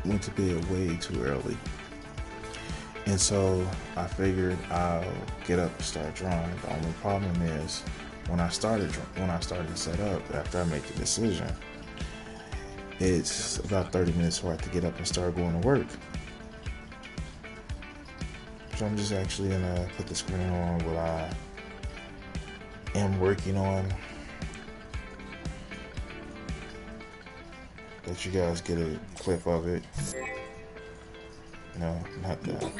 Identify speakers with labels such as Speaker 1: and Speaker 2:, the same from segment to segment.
Speaker 1: went to bed way too early. And so I figured I'll get up and start drawing. The only problem is when I started to set up, after I make the decision, it's about 30 minutes before I have to get up and start going to work. So I'm just actually gonna put the screen on what I am working on. Let you guys get a clip of it. No, not that.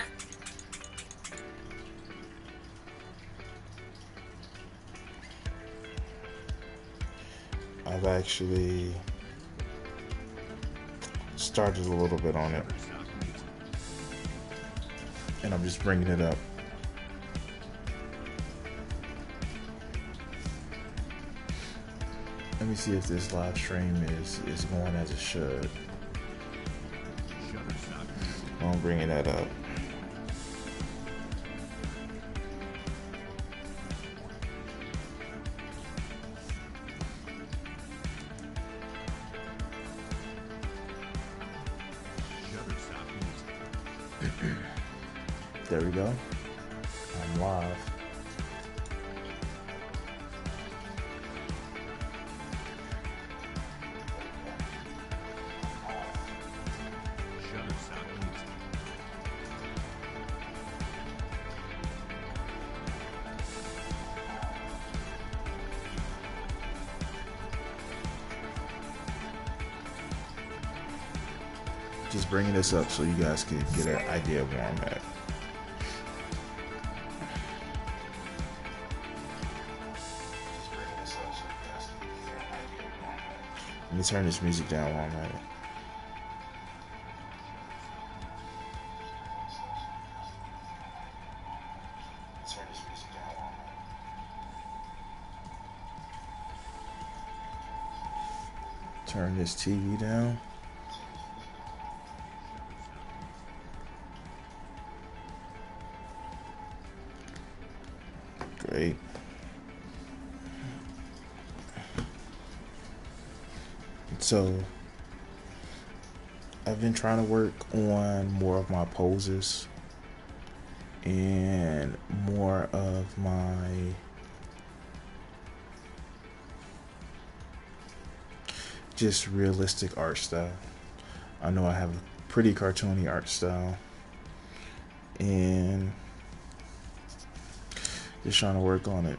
Speaker 1: I've actually started a little bit on it, and I'm just bringing it up. Let me see if this live stream is going as it should. I'm bringing that up. There we go. I'm live. Just bringing this up so you guys can get an idea of where I'm at. Let me turn this music down while I'm at it. Turn this TV down. Great. So I've been trying to work on more of my poses and more of my just realistic art style. I know I have a pretty cartoony art style, and just trying to work on it.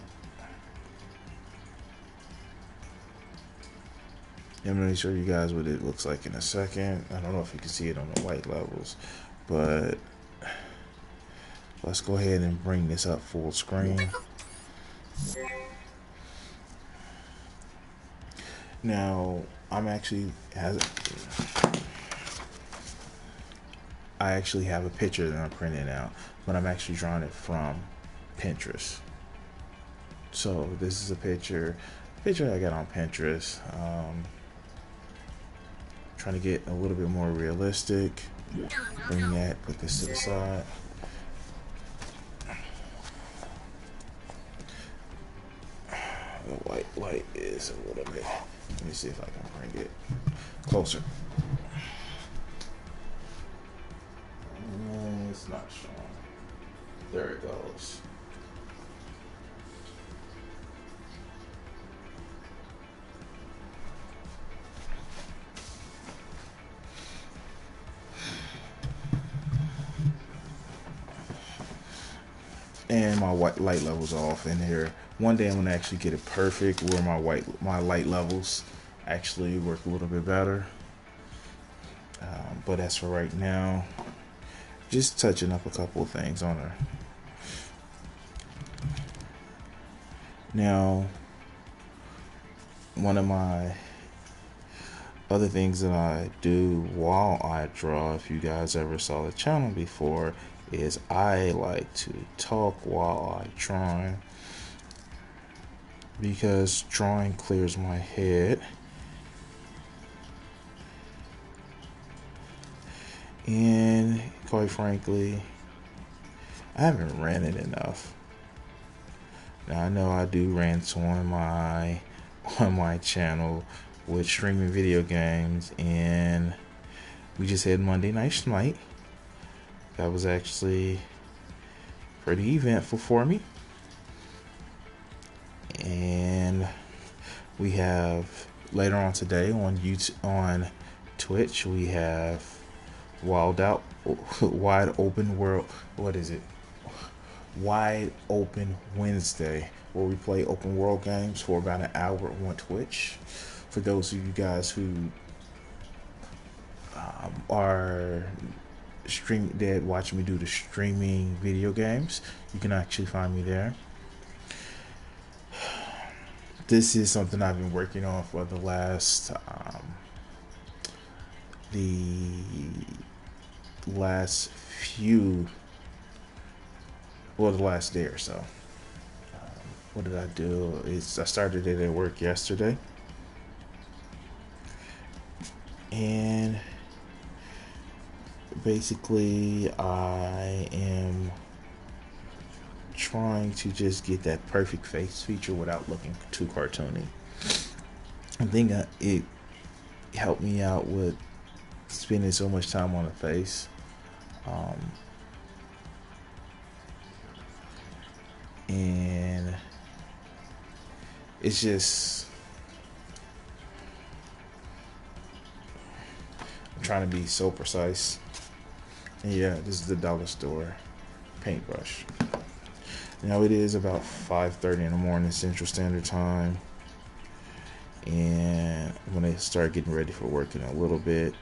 Speaker 1: I'm going to show you guys what it looks like in a second. I don't know if you can see it on the white levels, but let's go ahead and bring this up full screen. Now, I actually have a picture that I'm printing out, but I'm actually drawing it from Pinterest. So this is a picture I got on Pinterest. Trying to get a little bit more realistic. Bring that, put this to the side. The white light is a little bit. Let me see if I can bring it closer. It's not showing. There it goes. And my white light levels off in here. One day I'm gonna actually get it perfect where my light levels actually work a little bit better. But as for right now, just touching up a couple of things on her. Now, one of my other things that I do while I draw, if you guys ever saw the channel before, is I like to talk while I draw, because drawing clears my head, and quite frankly, I haven't ranted enough. Now I know I do rants on my channel with streaming video games and We just had Monday Night Night. That was actually pretty eventful for me. And we have later on today on YouTube, on Twitch, we have Wild Out, Wide Open World. What is it? Wide Open Wednesday, where we play open world games for about an hour on Twitch. For those of you guys who are stream dead watching me do the streaming video games, you can actually find me there. This is something I've been working on for the last the last day or so. What did I do? I started it at work yesterday, and basically I am trying to just get that perfect face feature without looking too cartoony. I think it helped me out with spending so much time on the face. And it's just, I'm trying to be so precise. And yeah, this is the dollar store paintbrush. Now it is about 5:30 in the morning Central Standard Time, and I'm gonna start getting ready for work in a little bit.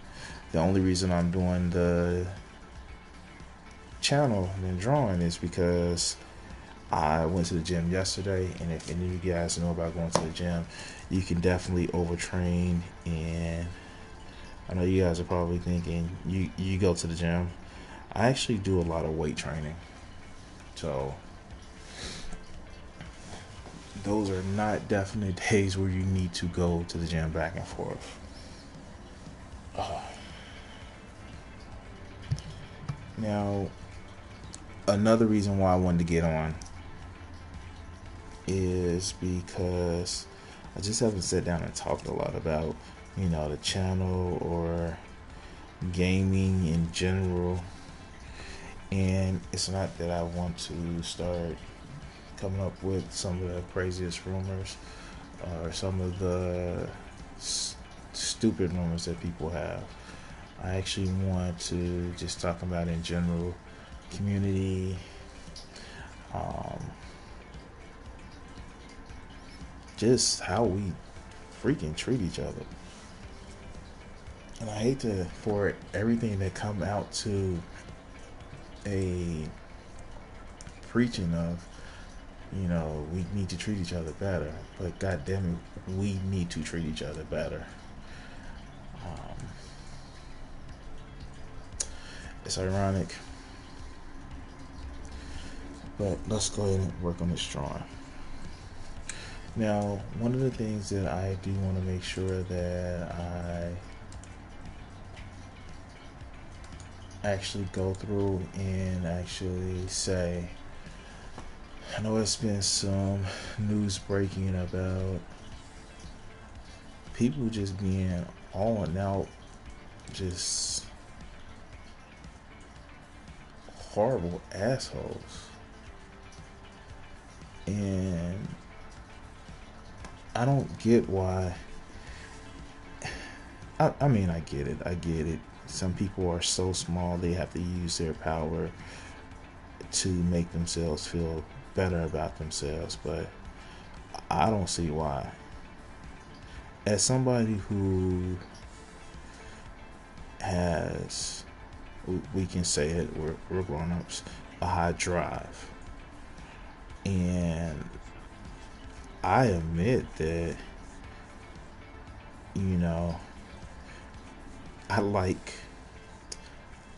Speaker 1: The only reason I'm doing the channel and drawing is because I went to the gym yesterday, and if any of you guys know about going to the gym, you can definitely overtrain. And I know you guys are probably thinking, you go to the gym. I actually do a lot of weight training, so those are not definite days where you need to go to the gym back and forth. Now, another reason why I wanted to get on is because I just haven't sat down and talked a lot about, the channel or gaming in general. And it's not that I want to start coming up with some of the craziest rumors or some of the stupid rumors that people have. I actually want to just talk about in general community, just how we freaking treat each other. And I hate for everything to come out to a preaching of, we need to treat each other better, but goddamn it, we need to treat each other better. It's ironic, but let's go ahead and work on this drawing. Now, one of the things that I do want to make sure that I actually go through and actually say, I know it's been some news breaking about people just being all and out, just horrible assholes. And I don't get why. I mean, I get it. Some people are so small they have to use their power to make themselves feel better about themselves, but I don't see why. As somebody who has, we can say it, we're grown-ups, a high drive, and I admit that,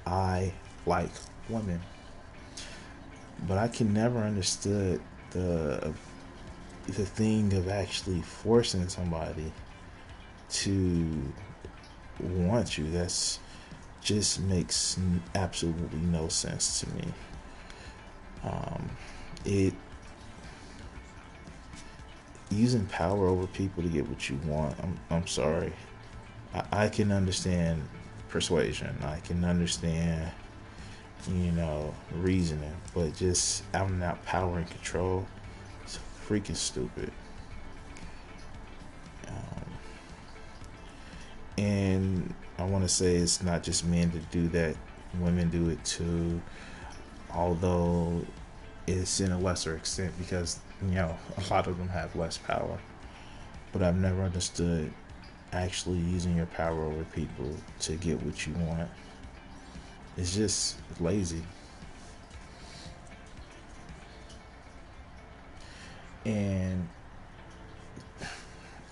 Speaker 1: I like women, but I can never understood the thing of actually forcing somebody to want you. That's just makes absolutely no sense to me. It using power over people to get what you want. I'm sorry. I can understand persuasion. I can understand, reasoning, but just out and out power and control, it's freaking stupid. And I want to say it's not just men that do that, women do it too, although it's in a lesser extent because, a lot of them have less power. But I've never understood actually using your power over people to get what you want. It's just lazy. And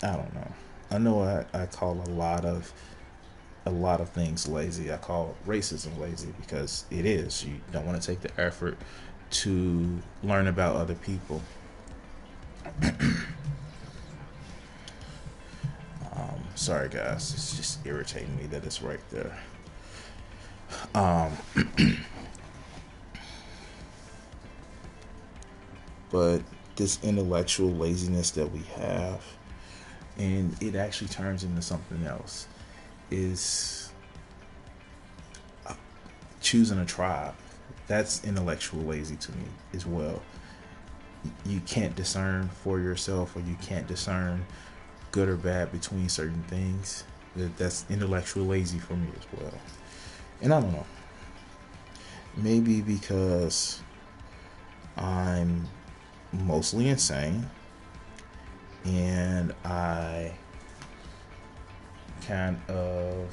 Speaker 1: I don't know. I know I call a lot of things lazy. I call racism lazy because it is. You don't want to take the effort to learn about other people. Sorry guys, it's just irritating me that it's right there. But this intellectual laziness that we have, and it actually turns into something else, is choosing a tribe. That's intellectual lazy to me as well. You can't discern for yourself, or you can't discern good or bad between certain things. That's intellectual lazy for me as well. And I don't know. Maybe because I'm mostly insane and I kind of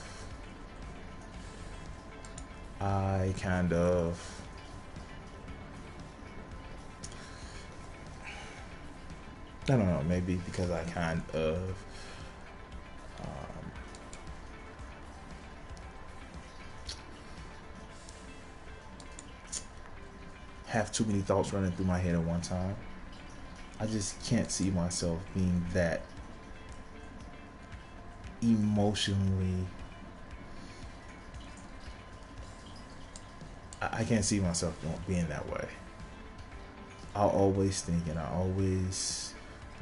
Speaker 1: I don't know, maybe because I kind of have too many thoughts running through my head at one time. I just can't see myself being that emotionally. I can't see myself being that way. I'll always think and I always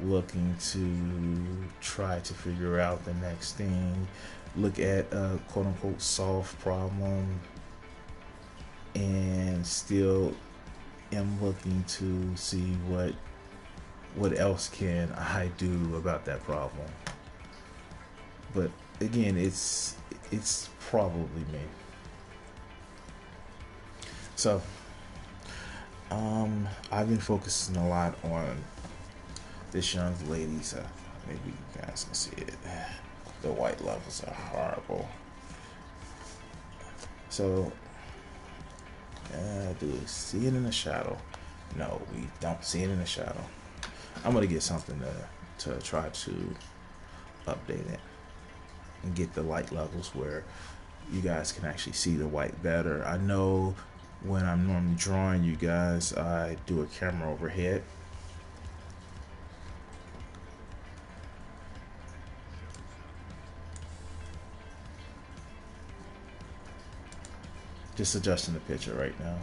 Speaker 1: looking to try to figure out the next thing, look at a quote unquote solved problem, and still am looking to see what else can I do about that problem. But again, it's probably me. So I've been focusing a lot on this young lady, so maybe you guys can see it. The white levels are horrible. So do we see it in the shadow? No, we don't see it in the shadow. I'm gonna get something to try to update it and get the light levels where you guys can actually see the white better. I know when I'm normally drawing you guys, I do a camera overhead. Just adjusting the picture right now.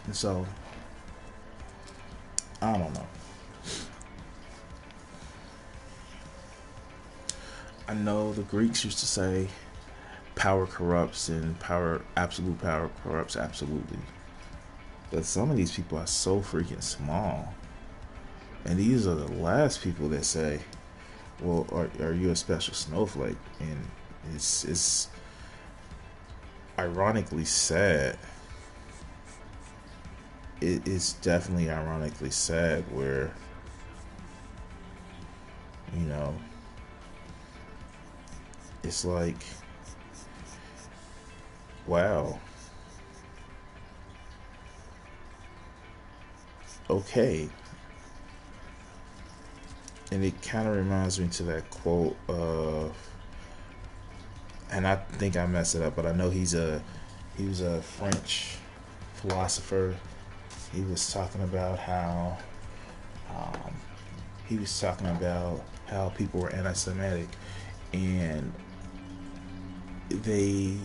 Speaker 1: And so, I don't know. I know the Greeks used to say power corrupts and absolute power corrupts absolutely. But some of these people are so freaking small. And these are the last people that say, well, are you a special snowflake? And it's ironically sad. It's definitely ironically sad where, it's like, wow, okay. And it kind of reminds me to that quote of, and I think I messed it up, but I know he was a French philosopher. He was talking about how he was talking about how people were anti-Semitic, and they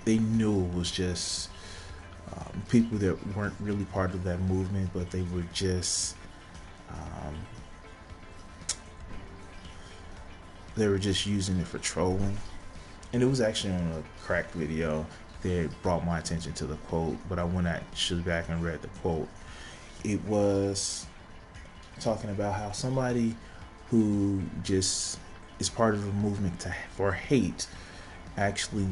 Speaker 1: knew it was just people that weren't really part of that movement, but they were just um, using it for trolling. And it was actually on a crack video that brought my attention to the quote, but I went actually back and read the quote. It was talking about how somebody who just is part of a movement for hate actually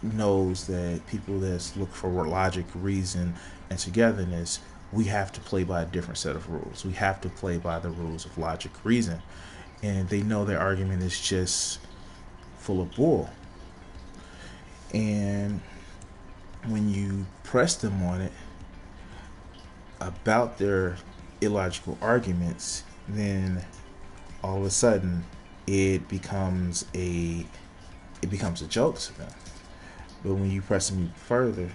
Speaker 1: knows that people that look for logic, reason, and togetherness, we have to play by a different set of rules. We have to play by the rules of logic, reason. And they know their argument is just full of bull. And when you press them on it about their illogical arguments, then all of a sudden it becomes a joke to them. But when you press them further,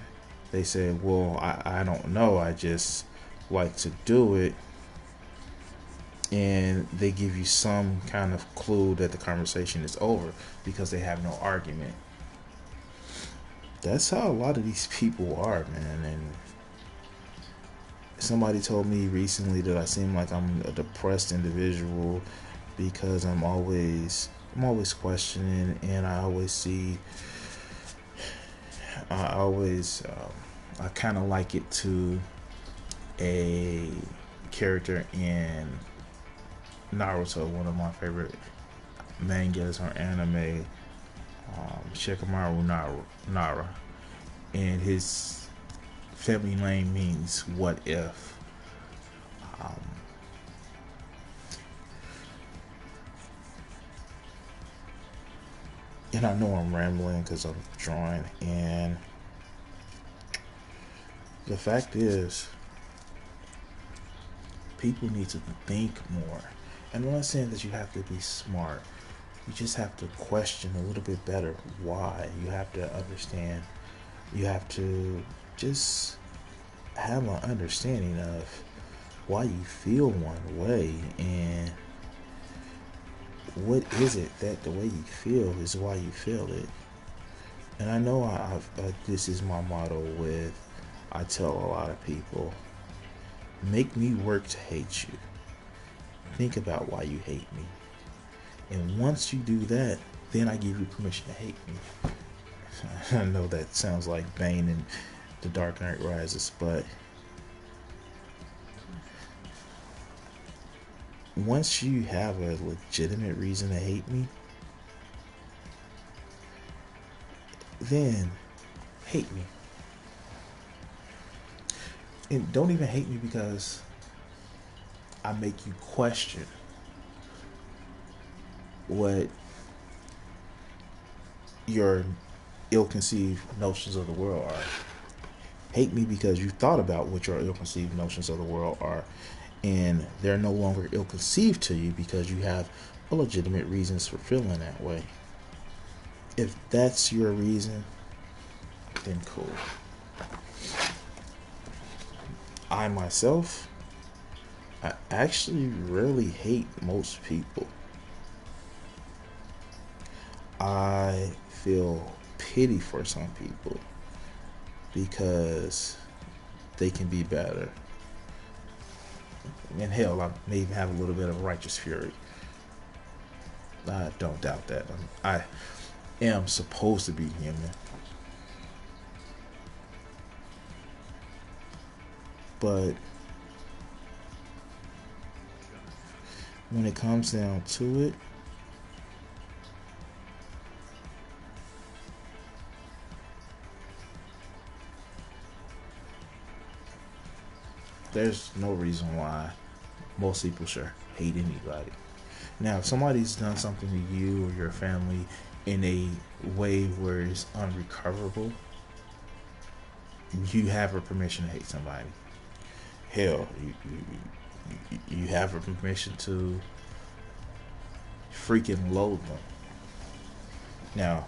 Speaker 1: they say, well, I don't know, I just like to do it. And they give you some kind of clue that the conversation is over because they have no argument. That's how a lot of these people are, man. And somebody told me recently that I seem like I'm a depressed individual because I'm always questioning, and I kind of like it to a character in Naruto, one of my favorite mangas or anime, Shikamaru Nara, and his family name means "what if." And I know I'm rambling because I'm drawing, and the fact is, people need to think more. And I'm not saying that you have to be smart. You just have to question a little bit better why. You have to understand. You have to just have an understanding of why you feel one way, and what is it that the way you feel is why you feel it. And I know this is my motto with, I tell a lot of people, make me work to hate you. Think about why you hate me. And once you do that, then I give you permission to hate me. I know that sounds like Bane in The Dark Knight Rises, but once you have a legitimate reason to hate me, then hate me. And don't even hate me because I make you question what your ill-conceived notions of the world are. Hate me because you thought about what your ill-conceived notions of the world are, and they're no longer ill-conceived to you because you have a legitimate reasons for feeling that way. If that's your reason, then cool. I myself, I actually really hate most people. I feel pity for some people because they can be better. And hell, I may even have a little bit of righteous fury. I don't doubt that. I am supposed to be human. But when it comes down to it, there's no reason why most people should hate anybody. Now, if somebody's done something to you or your family in a way where it's unrecoverable, you have a permission to hate somebody. Hell, you have a permission to loathe them. Now,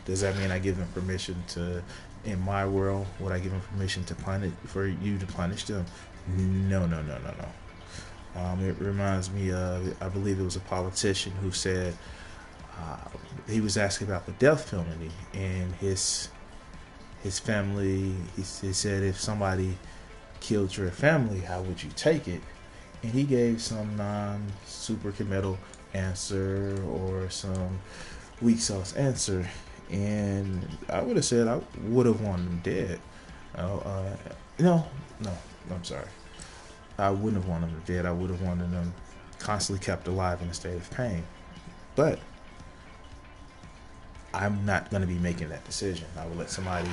Speaker 1: does that mean I give them permission to in my world, would I give them permission to punish for you to punish them? No, no, no, no, no. It reminds me of, I believe it was a politician who said, uh, he was asking about the death penalty, and his family. He said, if somebody killed your family, how would you take it? And he gave some non super committal answer or some weak sauce answer, and I would have said I would have wanted them dead. Uh, uh, no, no, I'm sorry. I wouldn't have wanted them dead. I would have wanted them constantly kept alive in a state of pain. But I'm not going to be making that decision. I would let somebody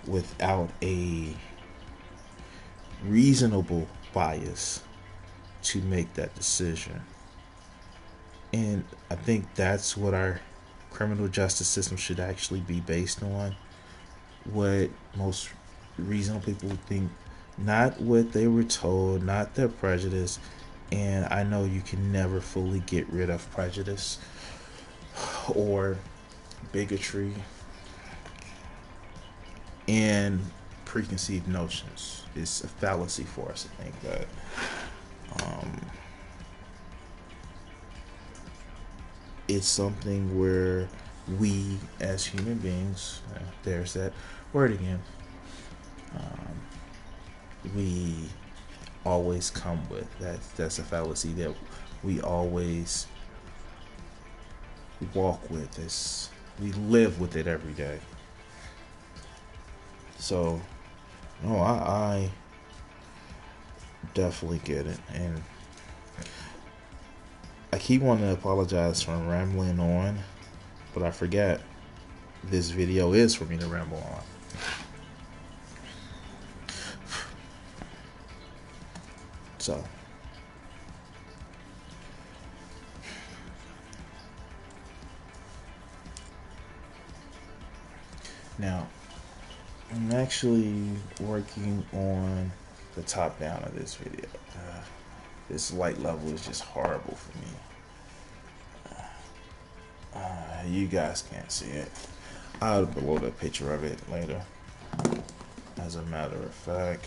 Speaker 1: without a reasonable bias to make that decision. And I think that's what our criminal justice system should actually be based on. What most reasonable people think, not what they were told, not their prejudice. And I know you can never fully get rid of prejudice or bigotry and preconceived notions. It's a fallacy for us to think that it's something where we as human beings, there's that word again, we always come with. That's a fallacy that we always walk with. We live with it every day. So, no, I definitely get it. And I keep wanting to apologize for rambling on, but I forget this video is for me to ramble on. So, now I'm actually working on the top down of this video. This light level is just horrible for me. You guys can't see it. I'll upload a picture of it later. As a matter of fact,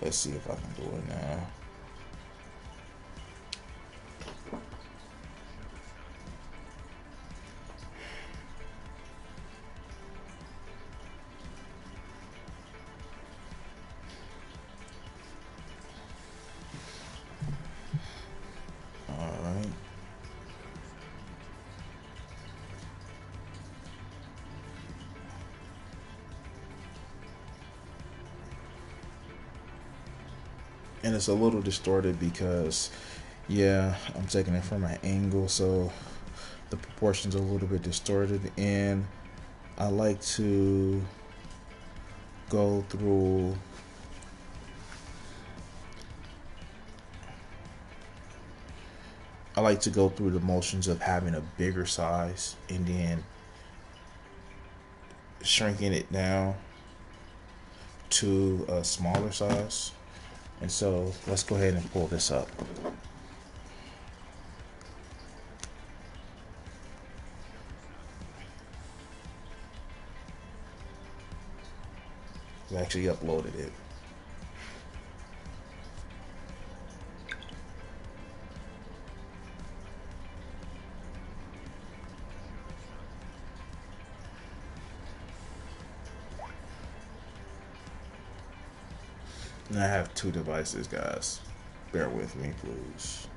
Speaker 1: let's see if I can do it now. Alright. And it's a little distorted because, yeah, I'm taking it from an angle, so the proportions are a little bit distorted. And I like to go through the motions of having a bigger size and then shrinking it down to a smaller size. And so let's go ahead and pull this up. I actually uploaded it. And I have two devices, guys. Bear with me, please.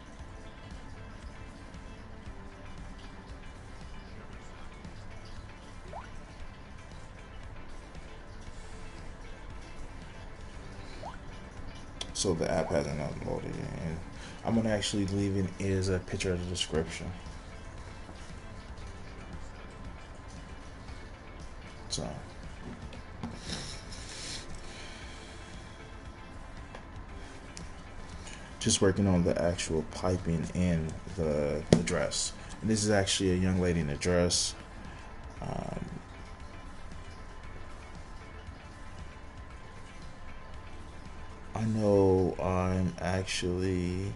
Speaker 1: So the app hasn't uploaded it, and I'm gonna actually leave it as a picture of the description. So just working on the actual piping in the dress. And this is actually a young lady in a dress. I know I'm actually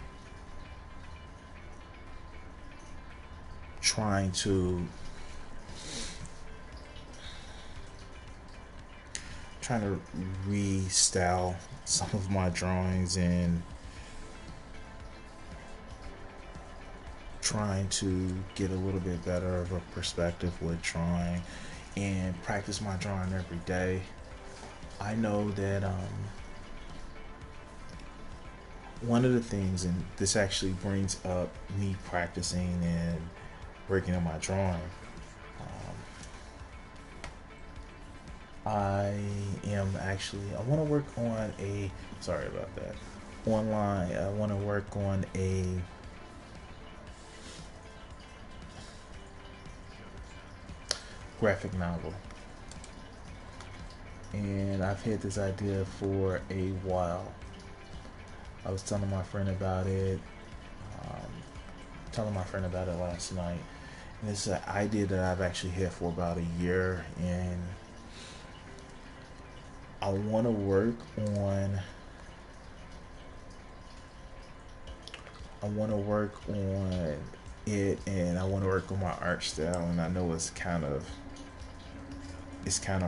Speaker 1: trying to trying to restyle some of my drawings and trying to get a little bit better of a perspective with drawing and practice my drawing every day. I know that one of the things, and this actually brings up me practicing and working on my drawing. I want to work on a, sorry about that, online. I want to work on a graphic novel. And I've had this idea for a while. I was telling my friend about it, last night. And it's an idea that I've actually had for about a year, and I want to work on it, and I want to work on my art style. And I know it's kind of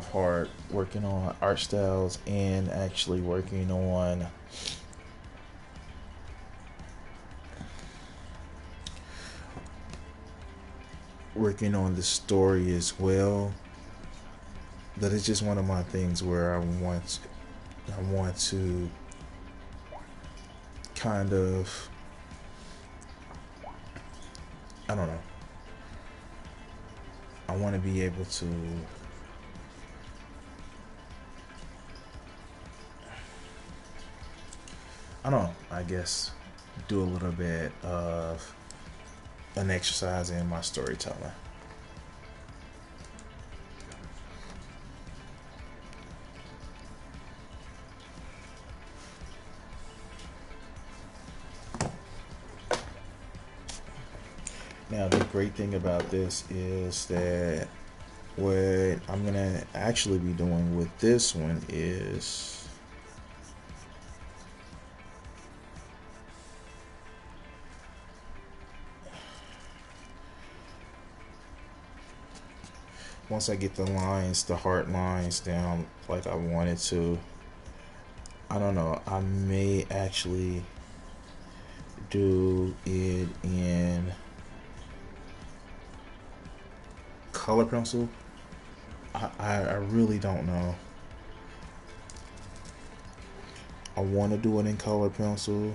Speaker 1: hard working on art styles and actually working on the story as well. But it's just one of my things where I want to kind of, I don't know, I want to be able to I guess do a little bit of an exercise in my storytelling. Now, the great thing about this is that what I'm going to actually be doing with this one is once I get the heart lines down like I wanted to, I don't know, I may actually do it in color pencil. I really don't know. I want to do it in color pencil,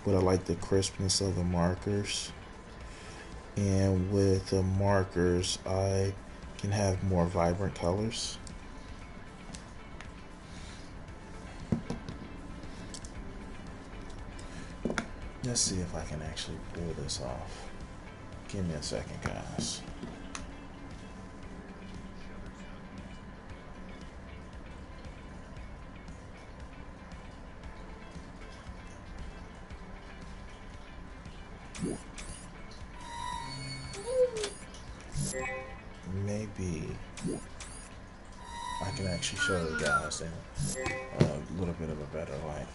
Speaker 1: but I like the crispness of the markers. And with the markers, I can have more vibrant colors. Let's see if I can actually pull this off. Give me a second, guys. Maybe I can actually show the guys in a little bit of a better light.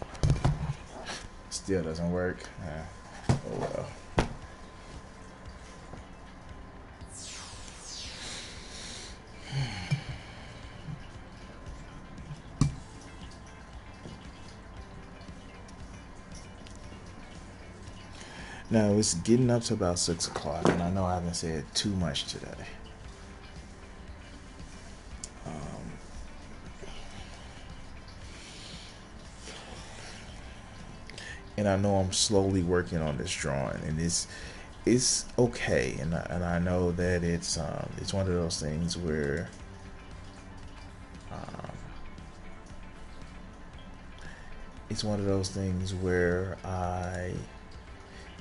Speaker 1: Still doesn't work. Oh well. Now it's getting up to about 6 o'clock, and I know I haven't said too much today. And I know I'm slowly working on this drawing, and it's okay, and I know that it's one of those things where I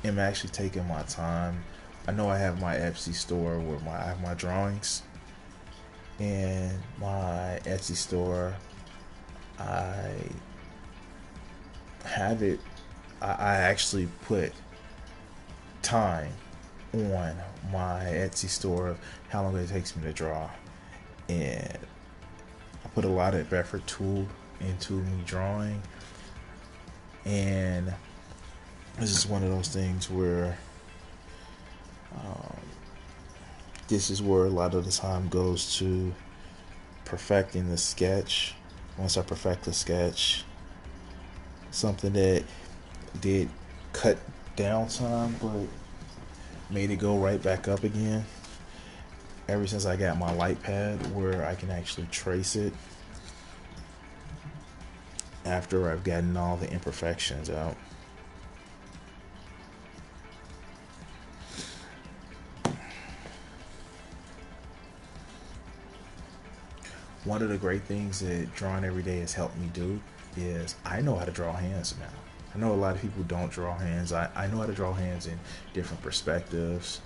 Speaker 1: am actually taking my time. I know I have my Etsy store where I have my drawings, and my Etsy store, I have it. I actually put time on my Etsy store of how long it takes me to draw, and I put a lot of effort into me drawing, and this is one of those things where this is where a lot of the time goes to perfecting the sketch once I perfect the sketch, something that did cut down time but made it go right back up again. Ever since I got my light pad where I can actually trace it after I've gotten all the imperfections out. One of the great things that drawing every day has helped me do is I know how to draw hands now. I know a lot of people don't draw hands. I know how to draw hands in different perspectives.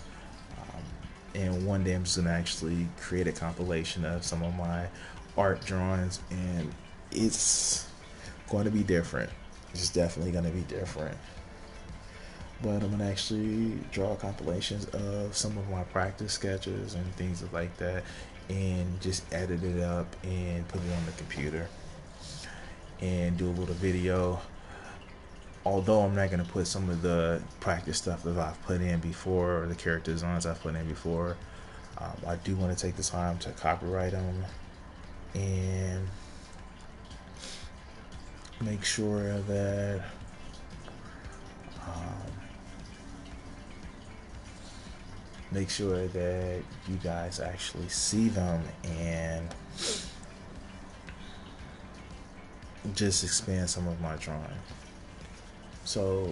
Speaker 1: And one day I'm just going to actually create a compilation of some of my art drawings, and it's going to be different. It's definitely going to be different. But I'm going to actually draw compilations of some of my practice sketches and things like that, and just edit it up and put it on the computer and do a little video. Although I'm not going to put some of the practice stuff that I've put in before, or the character designs I've put in before, I do want to take the time to copyright them and make sure that you guys actually see them and just expand some of my drawing. So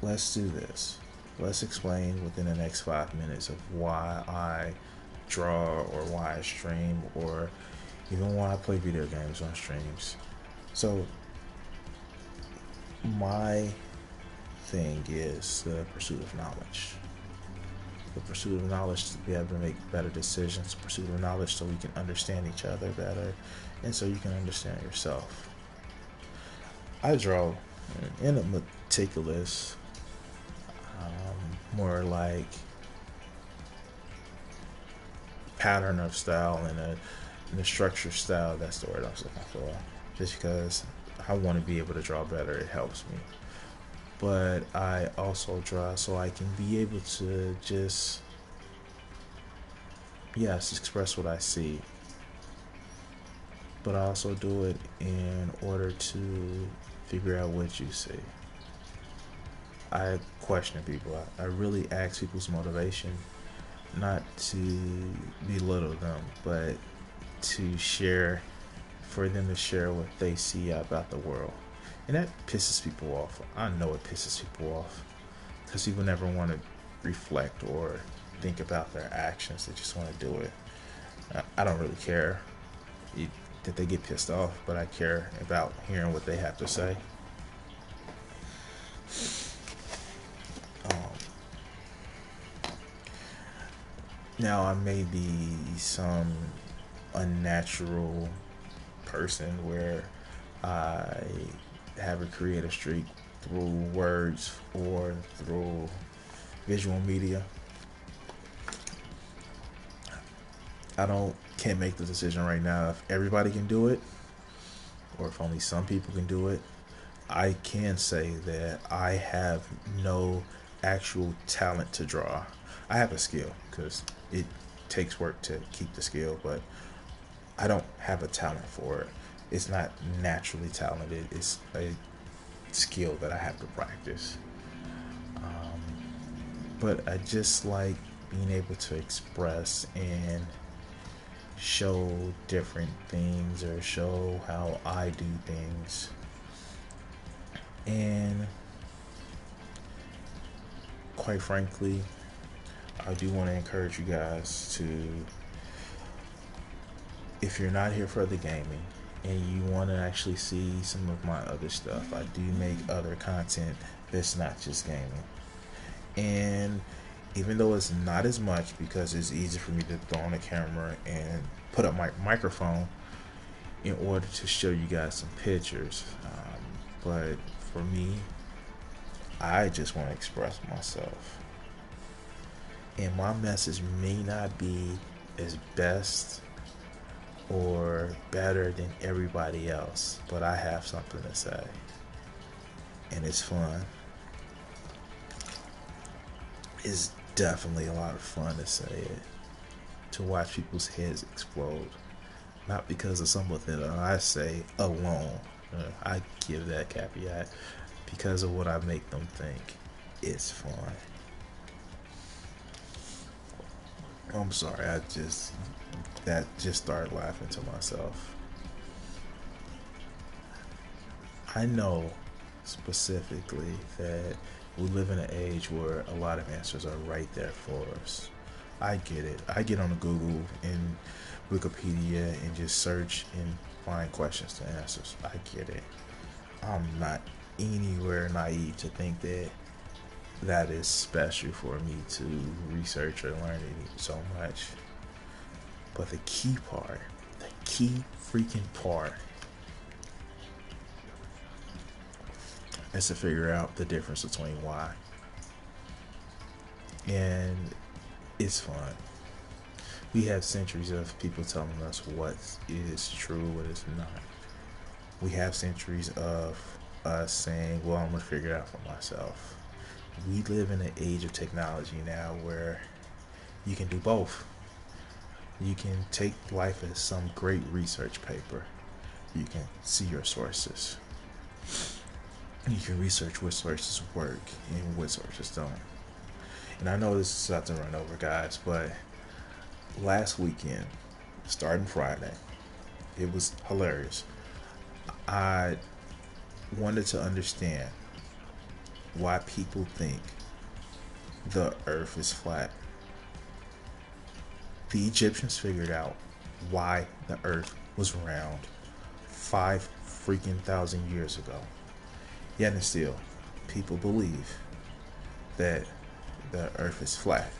Speaker 1: let's do this. Let's explain within the next 5 minutes of why I draw, or why I stream, or even why I play video games on streams. So my thing is the pursuit of knowledge. The pursuit of knowledge to be able to make better decisions. The pursuit of knowledge so we can understand each other better, and so you can understand yourself. I draw in a meticulous, more like pattern of style, and a structure style. That's the word I was looking for. Just because I want to be able to draw better, it helps me. But I also draw so I can be able to just, yes, express what I see. But I also do it in order to figure out what you see. I question people. I really ask people's motivation, not to belittle them, but to share, for them to share what they see about the world. And that pisses people off. I know it pisses people off, because people never want to reflect or think about their actions. They just want to do it. I don't really care that they get pissed off, but I care about hearing what they have to say. Now, I may be some unnatural person where I have a creative streak through words or through visual media. Can't make the decision right now if everybody can do it or if only some people can do it. I can say that I have no actual talent to draw. I have a skill because it takes work to keep the skill, but I don't have a talent for it. It's not naturally talented. It's a skill that I have to practice. But I just like being able to express and show different things, or show how I do things. And quite frankly, I do want to encourage you guys to, if you're not here for the gaming and you want to actually see some of my other stuff, I do make other content that's not just gaming. And even though it's not as much, because it's easy for me to throw on a camera and put up my microphone in order to show you guys some pictures, but for me, I just want to express myself. And my message may not be as best or better than everybody else, but I have something to say. And it's fun. It's definitely a lot of fun to say it, to watch people's heads explode. Not because of something that I say alone. I give that caveat because of what I make them think. It's fun. I'm sorry, that just started laughing to myself. I know specifically that we live in an age where a lot of answers are right there for us. I get it. I get on Google and Wikipedia and just search and find questions to answers. I get it. I'm not anywhere naive to think that that is special for me to research or learn it so much. But the key part, the key freaking part, is to figure out the difference between why. And it's fun. We have centuries of people telling us what is true, what is not. We have centuries of us saying, well, I'm going to figure it out for myself. We live in an age of technology now where you can do both. You can take life as some great research paper. You can see your sources. You can research what sources work and what sources don't. And I know this is about to run over, guys, but last weekend, starting Friday, it was hilarious. I wanted to understand why people think the earth is flat. The Egyptians figured out why the earth was round 5,000 years ago. Yet and still, people believe that the earth is flat.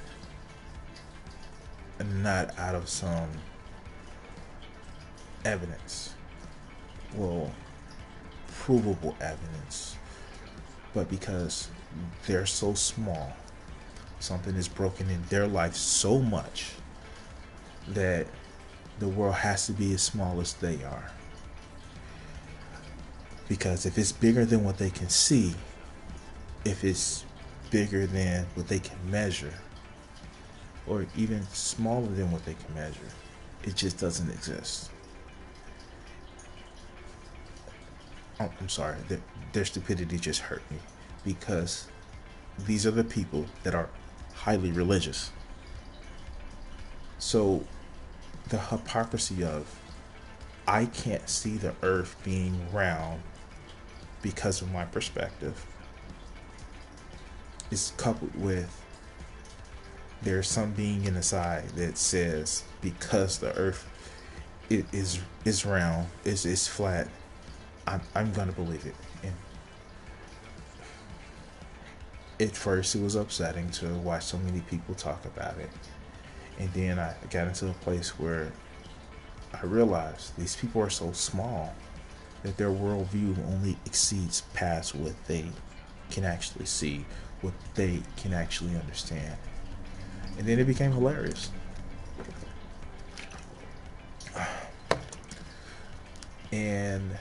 Speaker 1: And not out of some evidence. Well, provable evidence. But because they're so small, something is broken in their life so much that the world has to be as small as they are. Because if it's bigger than what they can see, if it's bigger than what they can measure, or even smaller than what they can measure, it just doesn't exist. I'm sorry, their stupidity just hurt me, because these are the people that are highly religious. So the hypocrisy of, I can't see the earth being round because of my perspective, is coupled with there's some being in the side that says because the earth is round, is flat, I'm gonna believe it. And at first it was upsetting to watch so many people talk about it, and then I got into a place where I realized these people are so small that their worldview only exceeds past what they can actually see, what they can actually understand. And then it became hilarious. And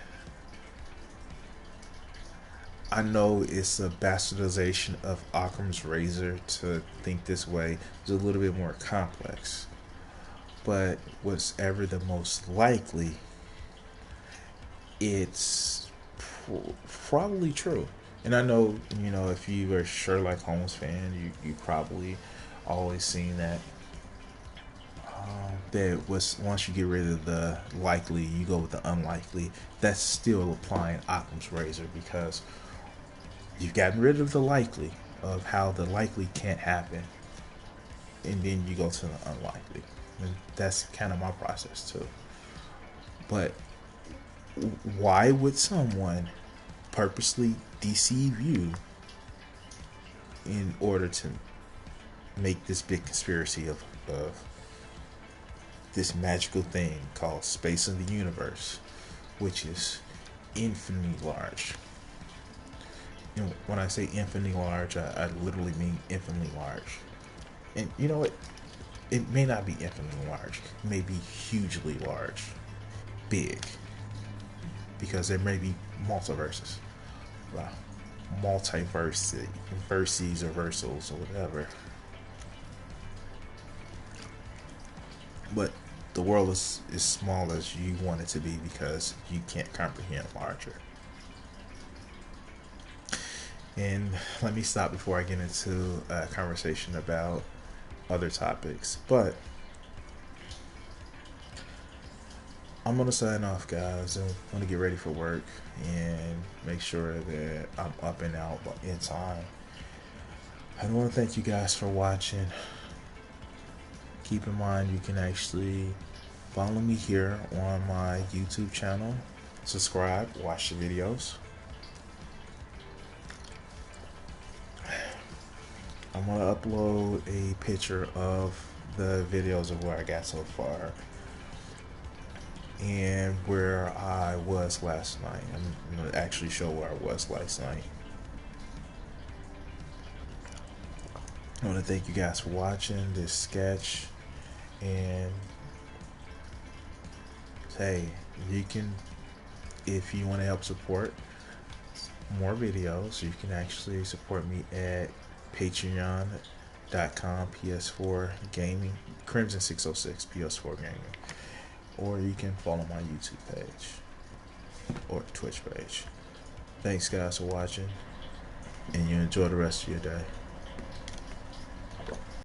Speaker 1: I know it's a bastardization of Occam's razor to think this way. It's a little bit more complex. But what's ever the most likely, it's probably true. And I know, if you are a Sherlock Holmes fan, you probably always seen that. That was, once you get rid of the likely, you go with the unlikely. That's still applying Occam's razor, because you've gotten rid of the likely, of how the likely can't happen, and then you go to the unlikely. And that's kind of my process too. But why would someone purposely deceive you in order to make this big conspiracy of this magical thing called space in the universe, which is infinitely large? When I say infinitely large, I literally mean infinitely large. And you know what? It may not be infinitely large. It may be hugely large, big, because there may be multiverses, multiverses, verses or versals or whatever. But the world is as small as you want it to be because you can't comprehend larger. And let me stop before I get into a conversation about other topics. But I'm gonna sign off, guys. I'm gonna get ready for work and make sure that I'm up and out in time. I want to thank you guys for watching. Keep in mind you can actually follow me here on my YouTube channel. Subscribe, watch the videos. I'm gonna upload a picture of the videos of where I got so far and where I was last night. I'm gonna actually show where I was last night. I want to thank you guys for watching this sketch, and hey, you can, if you want to help support more videos, you can actually support me at patreon.com PS4 gaming, Crimson 606 PS4 gaming, or you can follow my YouTube page or Twitch page. Thanks guys for watching, and you enjoy the rest of your day.